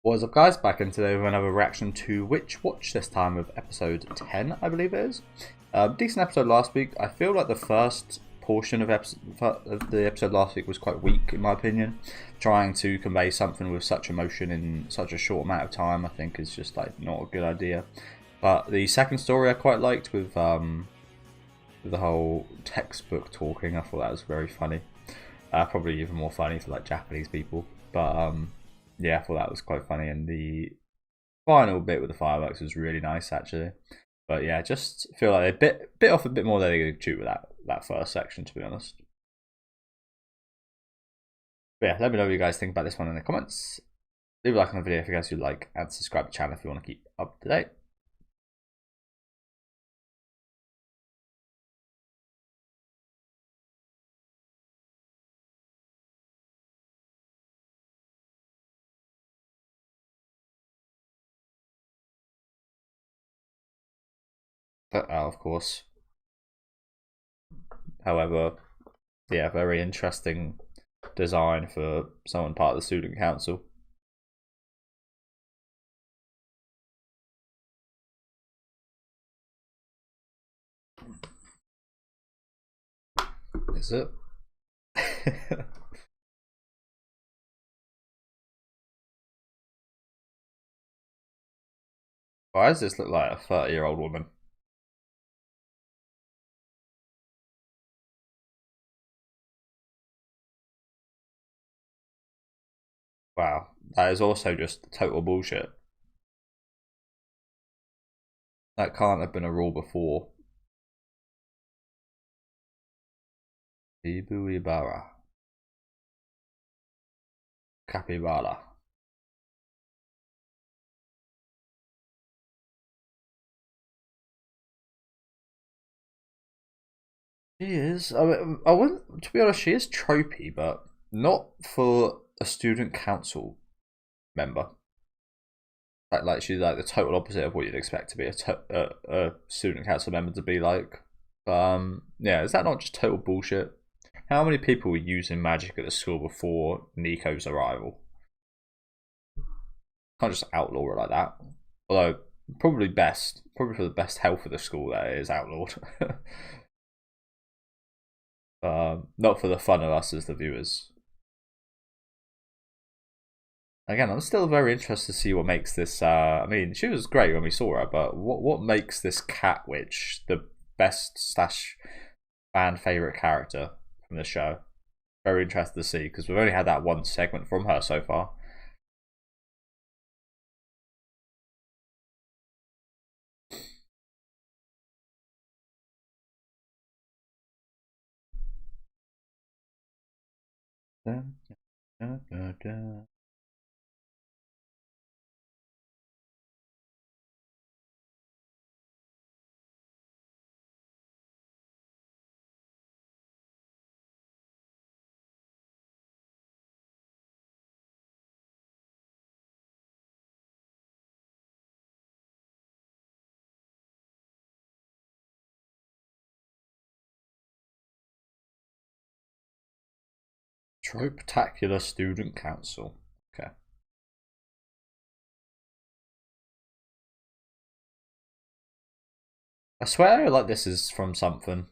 What is up, guys? Back in today with another reaction to Witch Watch, this time with episode 10, I believe it is. Decent episode last week. I feel like the first portion of the episode last week was quite weak, in my opinion. Trying to convey something with such emotion in such a short amount of time, I think, is just like not a good idea. But the second story I quite liked with the whole textbook talking. I thought that was very funny. Probably even more funny for like Japanese people, but yeah, I thought that was quite funny, and the final bit with the fireworks was really nice actually. But yeah, just feel like they bit off a bit more than they could chew with that first section, to be honest. But yeah, let me know what you guys think about this one in the comments. Leave a like on the video if you guys would like, and subscribe to the channel if you want to keep up to date. But of course, however, yeah, very interesting design for someone part of the student council. Is it? Why does this look like a 30-year-old woman? Wow, that is also just total bullshit. That can't have been a rule before. Ibu Ibarra. Capybara. She is. I wouldn't. To be honest, she is tropey, but not for a student council member. Like she's like the total opposite of what you'd expect to be a student council member to be like. Yeah, is that not just total bullshit? How many people were using magic at the school before Nico's arrival? Can't just outlaw it like that. Although probably for the best health of the school, that is outlawed. Not for the fun of us as the viewers. Again, I'm still very interested to see what makes this. I mean, she was great when we saw her, but what makes this cat witch the best slash fan favorite character from the show? Very interested to see, because we've only had that one segment from her so far. Dun, dun, dun, dun. Trope-tacular student council. Okay. I swear like this is from something.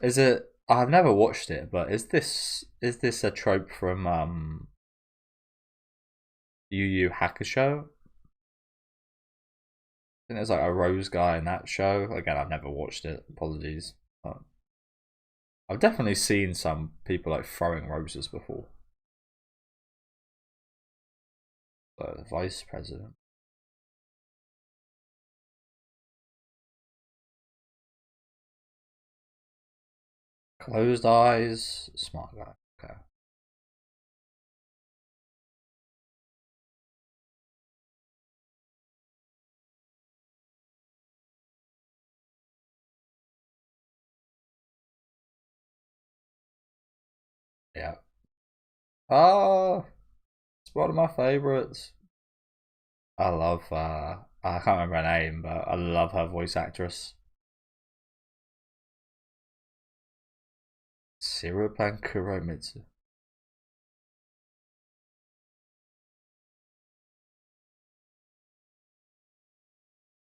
Is it? I've never watched it, but is this a trope from Yu Yu Hakusho? I think there's like a rose guy in that show. Again, I've never watched it. Apologies. I've definitely seen some people like throwing roses before. The vice president. Closed eyes. Smart guy. Okay. Yeah. Oh, it's one of my favorites. I love. I can't remember her name, but I love her voice actress. Sirupan Kuromitsu.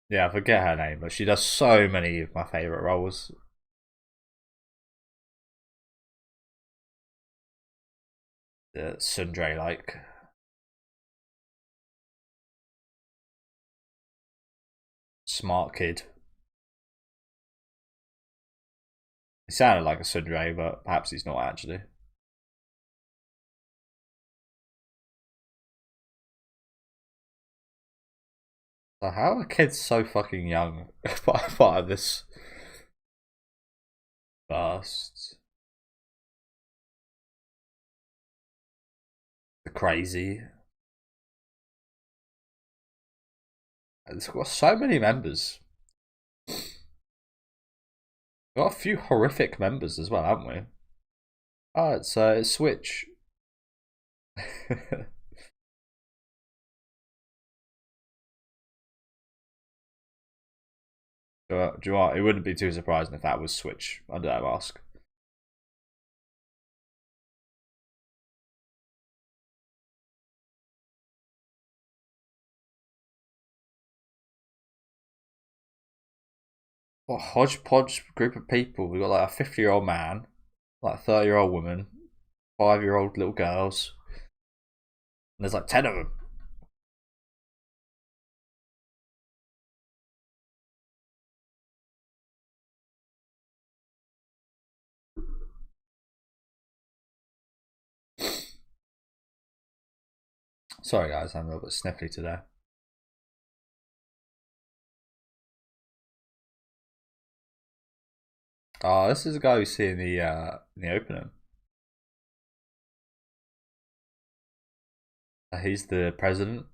Yeah, I forget her name, but she does so many of my favourite roles. The Sundre like smart kid. He sounded like a Sundre, but perhaps he's not actually. So how are kids so fucking young? Part of this first, the crazy. It's got so many members. We've got a few horrific members as well, haven't we? Oh, it's Switch. Do you know what? It wouldn't be too surprising if that was Switch under that mask. What a hodgepodge group of people. We've got like a 50-year-old man, like a 30-year-old woman, 5-year-old little girls, and there's like 10 of them. Sorry guys, I'm a little bit sniffly today. Oh, this is the guy we see in the opening. He's the president.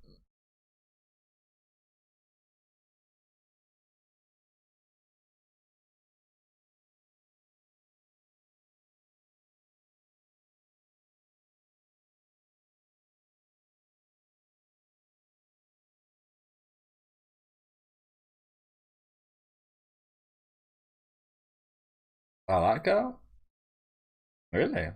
Oh, that girl? Really?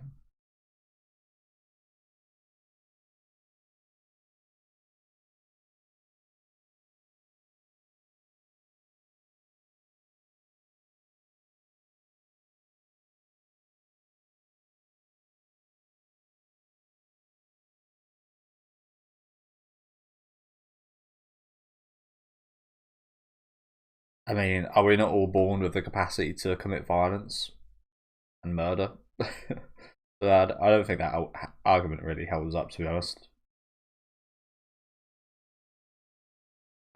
I mean, are we not all born with the capacity to commit violence and murder? So I don't think that argument really holds up, to be honest.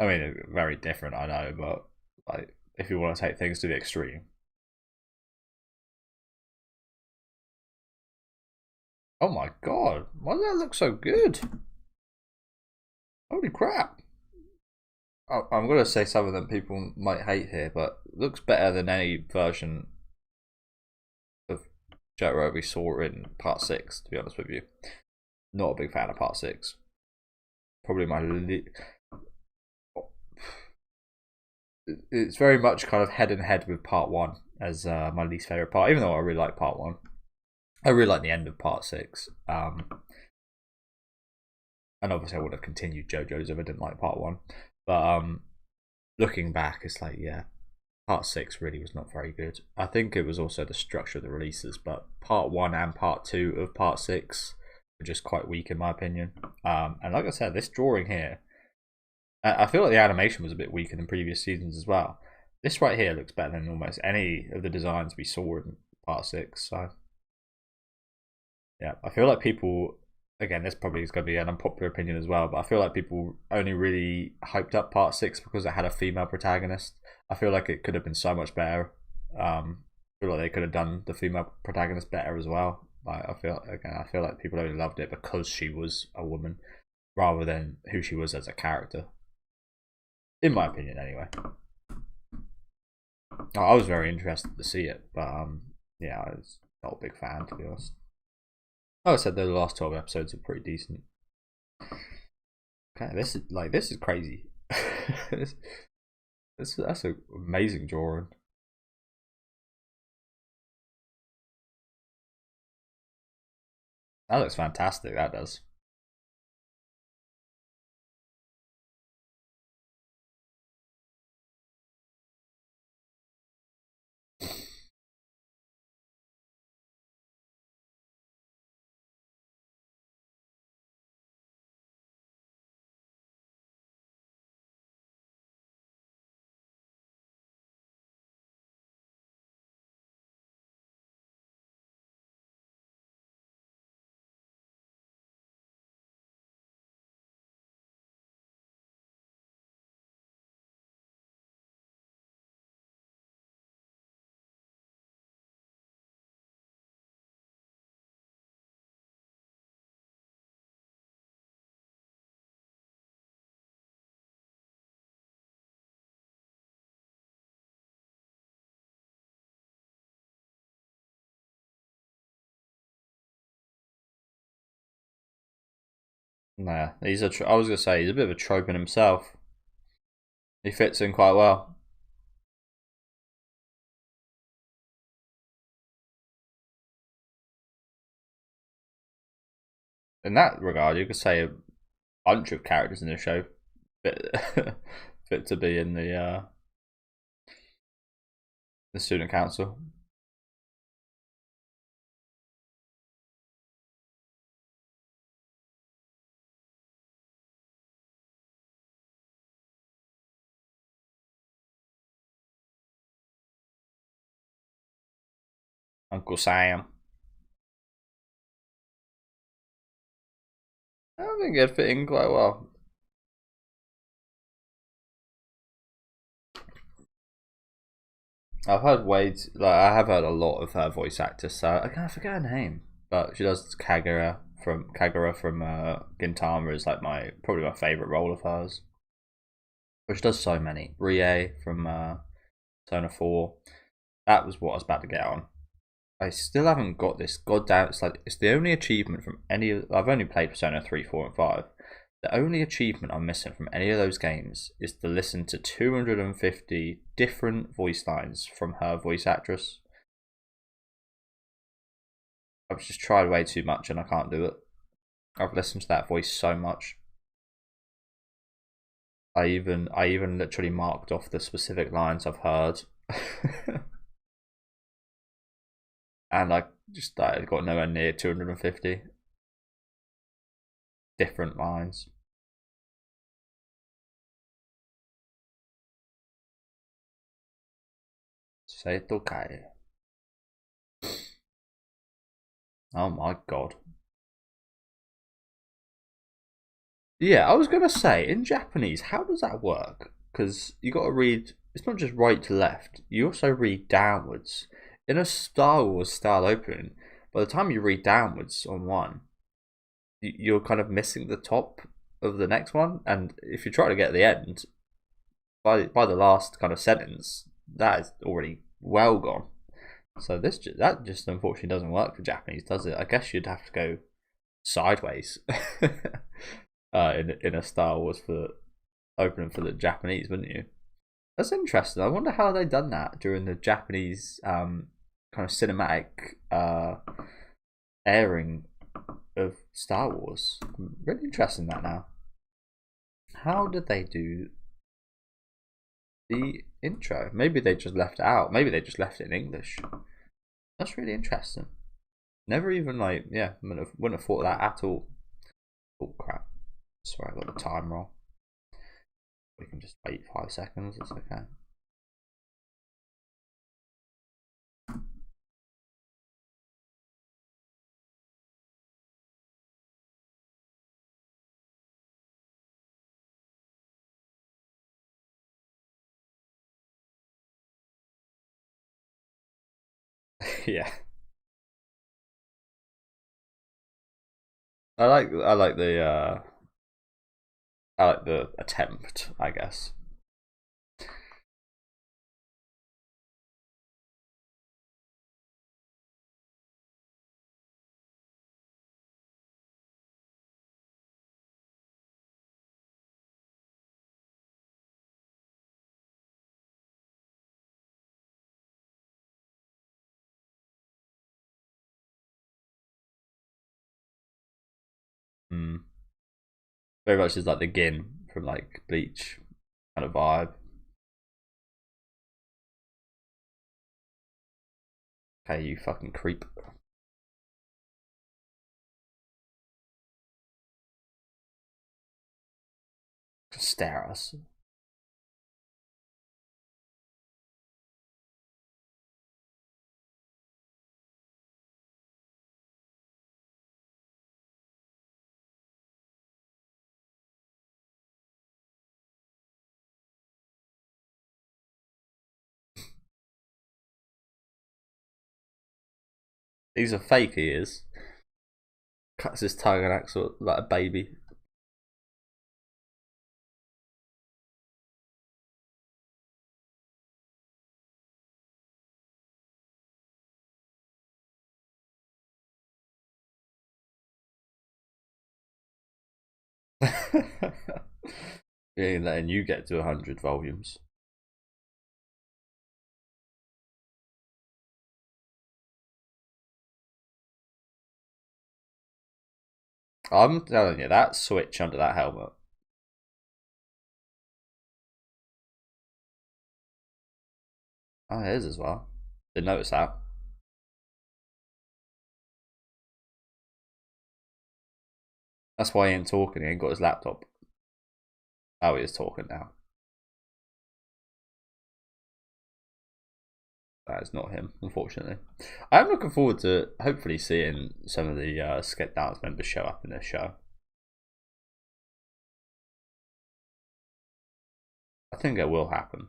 I mean, very different, I know, but like, if you want to take things to the extreme. Oh my god, why does that look so good? Holy crap! I'm gonna say something that people might hate here, but it looks better than any version of Jotaro we saw in Part 6, to be honest with you. Not a big fan of Part 6. Probably my it's very much kind of head and head with Part 1 as my least favourite part, even though I really like Part 1. I really like the end of Part 6. And obviously I would have continued JoJo's if I didn't like Part 1. But looking back, it's like, yeah, Part 6 really was not very good. I think it was also the structure of the releases, but Part 1 and Part 2 of Part 6 were just quite weak in my opinion. And like I said, this drawing here, I feel like the animation was a bit weaker than previous seasons as well. This right here looks better than almost any of the designs we saw in Part 6. So, yeah, I feel like people, again, this probably is going to be an unpopular opinion as well, but I feel like people only really hyped up Part 6 because it had a female protagonist. I feel like it could have been so much better. I feel like they could have done the female protagonist better as well. Like, I feel like people only loved it because she was a woman rather than who she was as a character. In my opinion, anyway. I was very interested to see it, but yeah, I was not a big fan, to be honest. Like I said, the last 12 episodes are pretty decent. Okay, this is crazy. That's an amazing drawing. That looks fantastic. That does. Nah, he's a. I was gonna say he's a bit of a trope in himself. He fits in quite well. In that regard, you could say a bunch of characters in the show fit fit to be in the student council. Uncle Sam. I think he'd fit in quite well. I've heard Wade's like I have heard a lot of her voice actors, so I can't forget her name. But she does Kagura from Gintama is like my probably my favourite role of hers. But she does so many. Rie from Persona 4. That was what I was about to get on. I still haven't got this goddamn. It's like it's the only achievement from any. I've only played Persona 3, 4, and 5. The only achievement I'm missing from any of those games is to listen to 250 different voice lines from her voice actress. I've just tried way too much and I can't do it. I've listened to that voice so much. I even literally marked off the specific lines I've heard. And I got nowhere near 250 different lines. Seto Kai. Oh my god. Yeah, I was gonna say in Japanese, how does that work? Because you got to read. It's not just right to left. You also read downwards. In a Star Wars style opening, by the time you read downwards on one, you're kind of missing the top of the next one. And if you try to get to the end, by the last kind of sentence, that is already well gone. So that just unfortunately doesn't work for Japanese, does it? I guess you'd have to go sideways in a Star Wars for opening for the Japanese, wouldn't you? That's interesting. I wonder how they done that during the Japanese kind of cinematic airing of Star Wars. I'm really interested in that now. How did they do the intro? Maybe they just left it out. Maybe they just left it in English. That's really interesting. Never even wouldn't have thought of that at all. Oh crap! Sorry, I got the time wrong. We can just wait 5 seconds. It's okay. Yeah, I like the attempt, I guess. Mm. Very much is like the Gin from like Bleach kind of vibe. Okay, you fucking creep. Just stare at us. These are fake ears. Cuts his tongue and acts like a baby. Letting you get to 100 volumes. I'm telling you, that switch under that helmet. Oh, it is as well. Didn't notice that. That's why he ain't talking. He ain't got his laptop. Oh, he is talking now. That is not him, unfortunately. I'm looking forward to hopefully seeing some of the Sketch Dance members show up in this show. I think it will happen.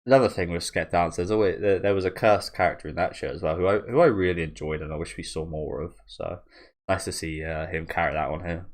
Another thing with Sketch Dance, there was a cursed character in that show as well, who I really enjoyed and I wish we saw more of. So nice to see him carry that on here.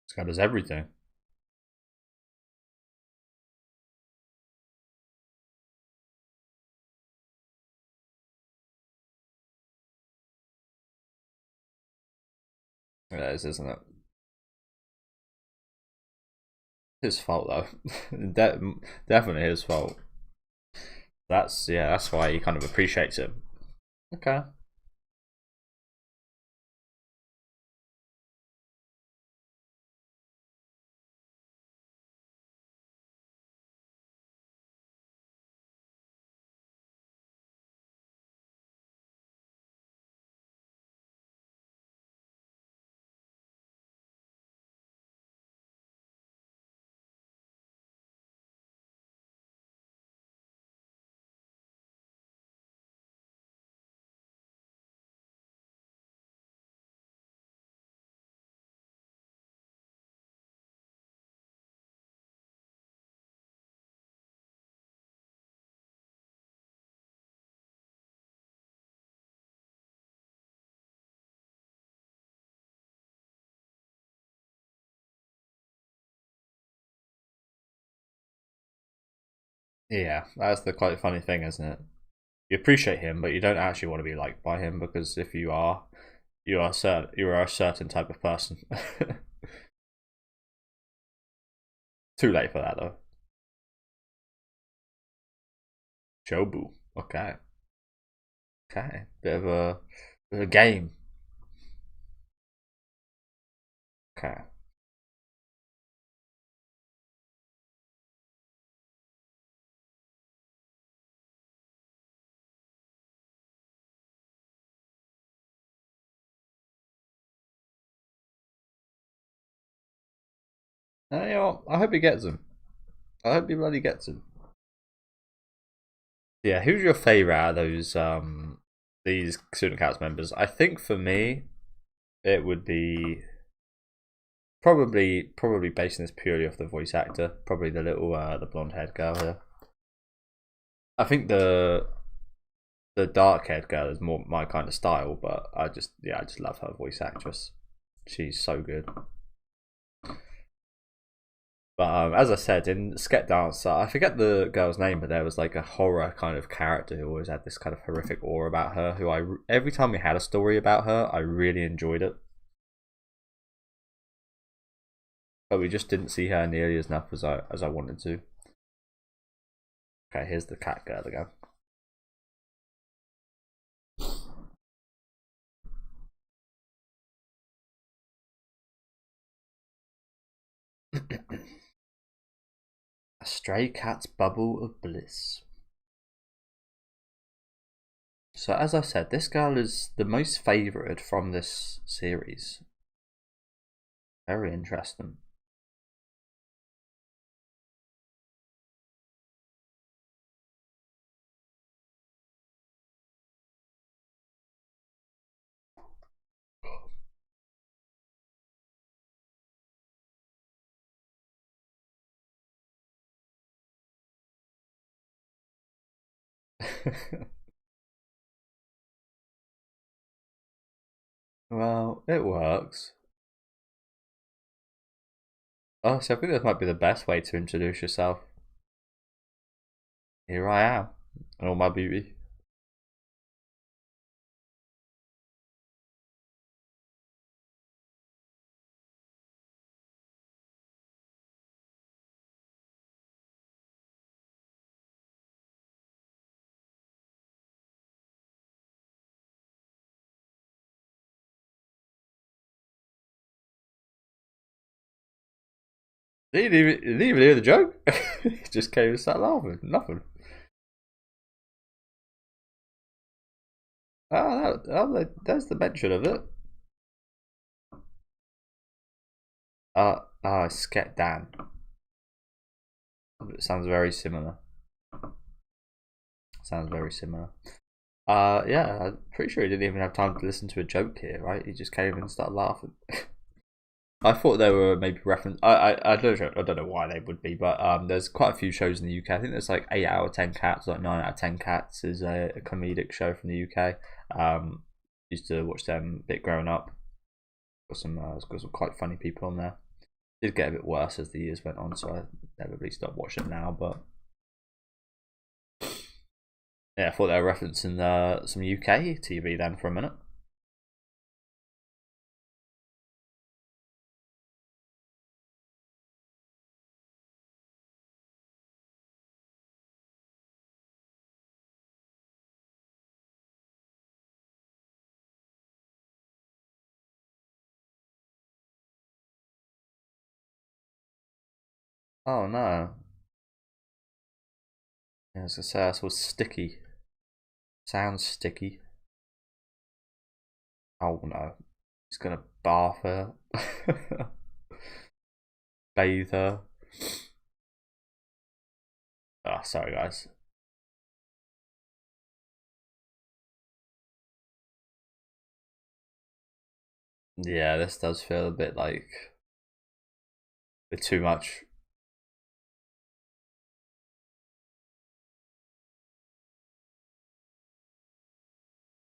This guy does everything. It is, isn't it? His fault though. Definitely his fault. That's why he kind of appreciates him. Okay. Yeah, that's the quite funny thing, isn't it? You appreciate him, but you don't actually want to be liked by him because if you are, you are a certain type of person. Too late for that though. Jobu. Okay. Okay. Bit of a game. Okay. You know what? I hope he gets him. I hope he bloody gets him. Yeah, who's your favorite out of those these student council members? I think for me it would be Probably basing this purely off the voice actor. Probably the little the blonde haired girl here. I think the dark haired girl is more my kind of style, but I just love her voice actress. She's so good. But as I said, in Sket Dancer, I forget the girl's name, but there was like a horror kind of character who always had this kind of horrific aura about her. Every time we had a story about her, I really enjoyed it. But we just didn't see her nearly as enough as I wanted to. Okay, here's the cat girl again. A stray cat's bubble of bliss. So as I said, this girl is the most favoured from this series. Very interesting. Well, it works. Oh, so I think this might be the best way to introduce yourself. Here I am, in all my beauty. Didn't even hear the joke. He just came and started laughing. Nothing. There's the mention of it. Sket Dan. It sounds very similar. Sounds very similar. Yeah, I'm pretty sure he didn't even have time to listen to a joke here, right? He just came and started laughing. I thought there were maybe reference. I don't know why they would be, but there's quite a few shows in the UK. I think there's like 8 out of 10 cats, like 9 out of 10 cats is a comedic show from the UK. Used to watch them a bit growing up. Got some quite funny people on there. Did get a bit worse as the years went on, so I never really stopped watching now. But yeah, I thought they were referencing some UK TV then for a minute. Oh no. Yeah, I was gonna say that was sticky. Sounds sticky. Oh no. He's gonna bath her. Bathe her. Oh, sorry guys. Yeah, this does feel a bit like a bit too much.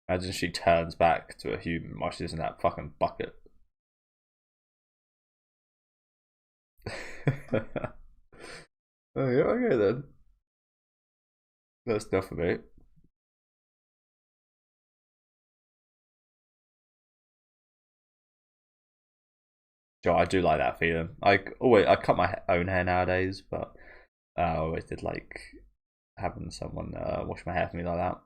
Imagine she turns back to a human while she's in that fucking bucket. Oh, yeah, okay then. That's enough for me. Sure, I do like that feeling. I cut my own hair nowadays, but I always did like having someone wash my hair for me like that.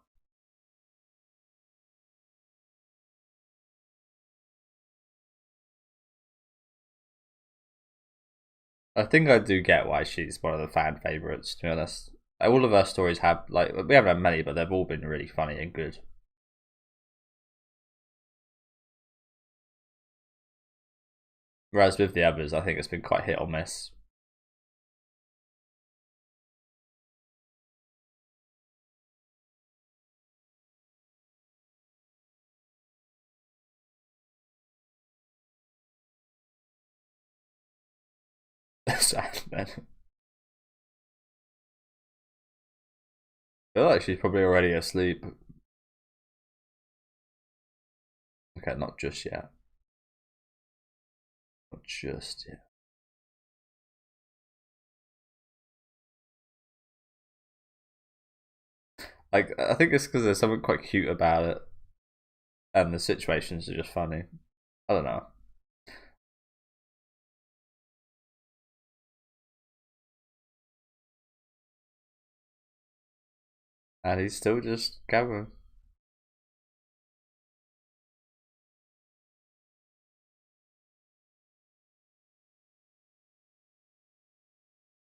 I think I do get why she's one of the fan favorites. To be honest, all of her stories have like we haven't had many, but they've all been really funny and good. Whereas with the others, I think it's been quite hit or miss. Sandman. I feel like she's probably already asleep. Okay, not just yet. Not just yet. Like, I think it's because there's something quite cute about it, and the situations are just funny. I don't know. And he's still just going.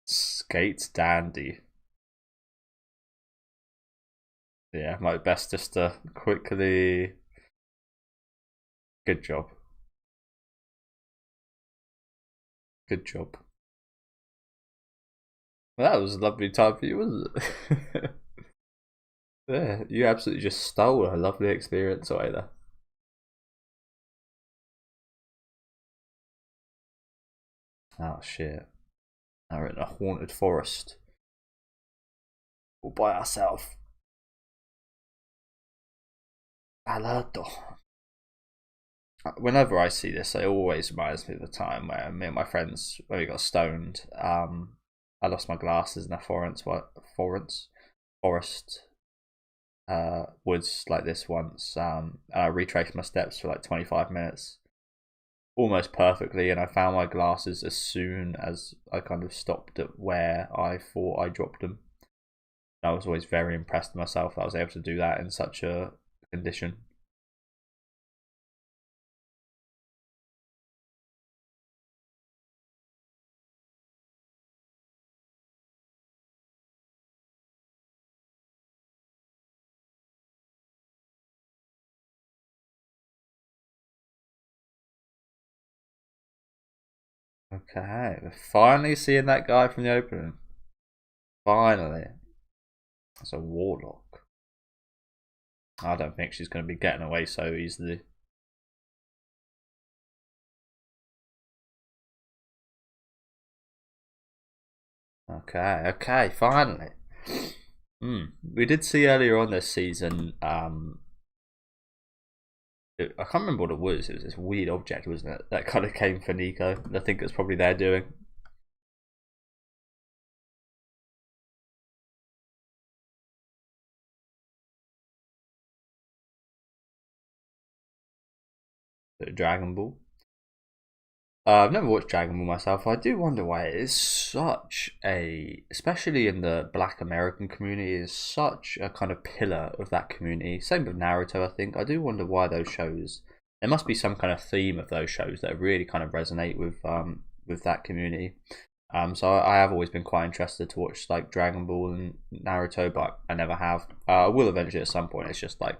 Skates dandy. Yeah, might best just to quickly. Good job. Good job. Well, that was a lovely time for you, wasn't it? Yeah, you absolutely just stole a lovely experience away there. Oh shit. Now we're in a haunted forest. All by ourselves. Alerto. Whenever I see this, it always reminds me of the time where me and my friends, when we got stoned, I lost my glasses in a forest woods like this once, and I retraced my steps for like 25 minutes, almost perfectly, and I found my glasses as soon as I kind of stopped at where I thought I dropped them. I was always very impressed with myself that I was able to do that in such a condition. Okay, we're finally seeing that guy from the opening. Finally. That's a warlock. I don't think she's going to be getting away so easily. Okay, finally. We did see earlier on this season, I can't remember what it was. It was this weird object, wasn't it? That kind of came for Nico. I think it's probably their doing. Dragon Ball. I've never watched Dragon Ball myself. I do wonder why it is such a, especially in the Black American community, is such a kind of pillar of that community. Same with Naruto, I think. I do wonder why those shows. There must be some kind of theme of those shows that really kind of resonate with that community. So I have always been quite interested to watch like Dragon Ball and Naruto, but I never have. I will eventually at some point. It's just like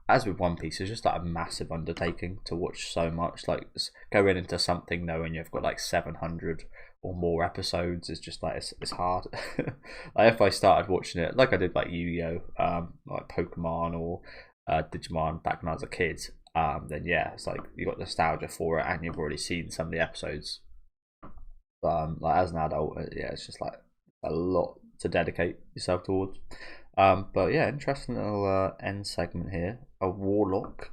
as with One Piece, it's just like a massive undertaking to watch so much. Like going into something knowing you've got like 700 or more episodes is just like it's hard. Like if I started watching it like I did like Yu-Gi-Oh, like Pokemon or Digimon back when I was a kid, then yeah, it's like you got nostalgia for it and you've already seen some of the episodes. Like as an adult, yeah, it's just like a lot to dedicate yourself towards. But yeah, interesting little end segment here. A warlock.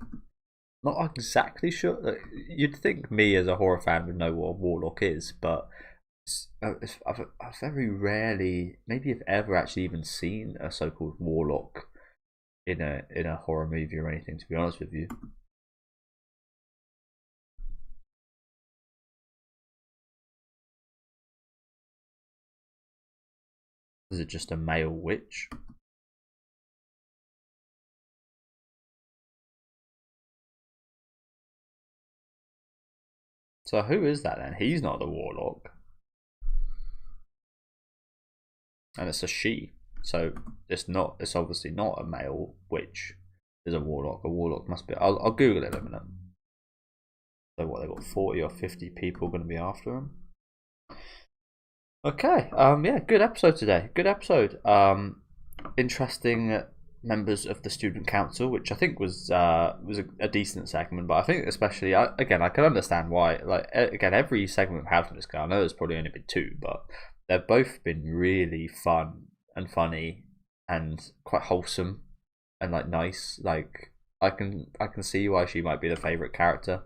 Not exactly sure. You'd think me as a horror fan would know what a warlock is, but I've very rarely, maybe if ever, actually even seen a so-called warlock in a horror movie or anything. To be honest with you. Is it just a male witch? So who is that then? He's not the warlock. And it's a she. So it's not. It's obviously not a male witch. Is a warlock. A warlock must be. I'll Google it in a minute. So what? They got 40 or 50 people going to be after him. Okay. Yeah. Good episode today. Good episode. Interesting members of the student council, which I think was a decent segment. But I think especially again, I can understand why. Like again, every segment we've had from this guy, I know there's probably only been two, but they've both been really fun and funny and quite wholesome and like nice. Like I can see why she might be the favorite character.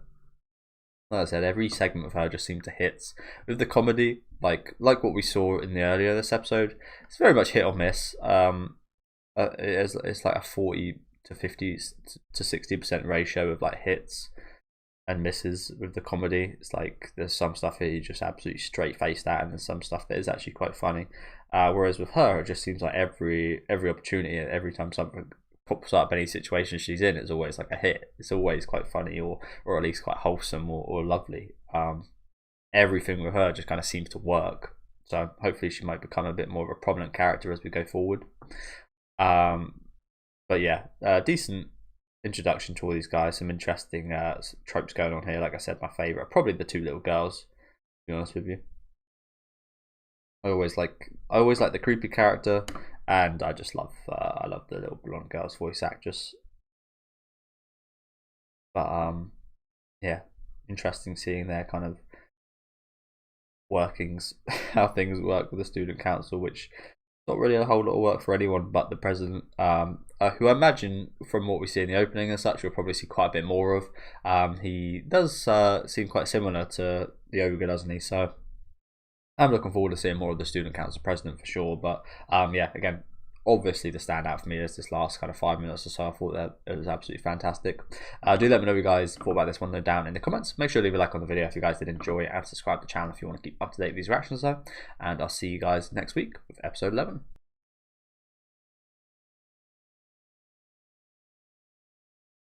Like I said, every segment of her just seemed to hit with the comedy, like what we saw in the earlier this episode. It's very much hit or miss. It's like a 40 to 50 to 60% ratio of like hits and misses with the comedy. It's like there's some stuff here you just absolutely straight faced at, and there's some stuff that is actually quite funny. Whereas with her, it just seems like every opportunity, every time something pops up, any situation she's in, it's always like a hit. It's always quite funny, or at least quite wholesome or lovely. Everything with her just kind of seems to work. So hopefully she might become a bit more of a prominent character as we go forward. But yeah, decent introduction to all these guys. Some interesting tropes going on here. Like I said, my favourite probably the two little girls. To be honest with you, I always like the creepy character, and I just love I love the little blonde girl's voice actress. But yeah, interesting seeing their kind of workings, how things work with the student council, which not really a whole lot of work for anyone but the president, who I imagine from what we see in the opening and such, we'll probably see quite a bit more of. He does seem quite similar to the ogre, doesn't he? So I'm looking forward to seeing more of the student council president for sure. But yeah, again, obviously the standout for me is this last kind of 5 minutes or so. I thought that it was absolutely fantastic. Do let me know what you guys thought about this one though down in the comments. Make sure to leave a like on the video if you guys did enjoy it, and subscribe to the channel if you want to keep up to date with these reactions though. And I'll see you guys next week with episode 11.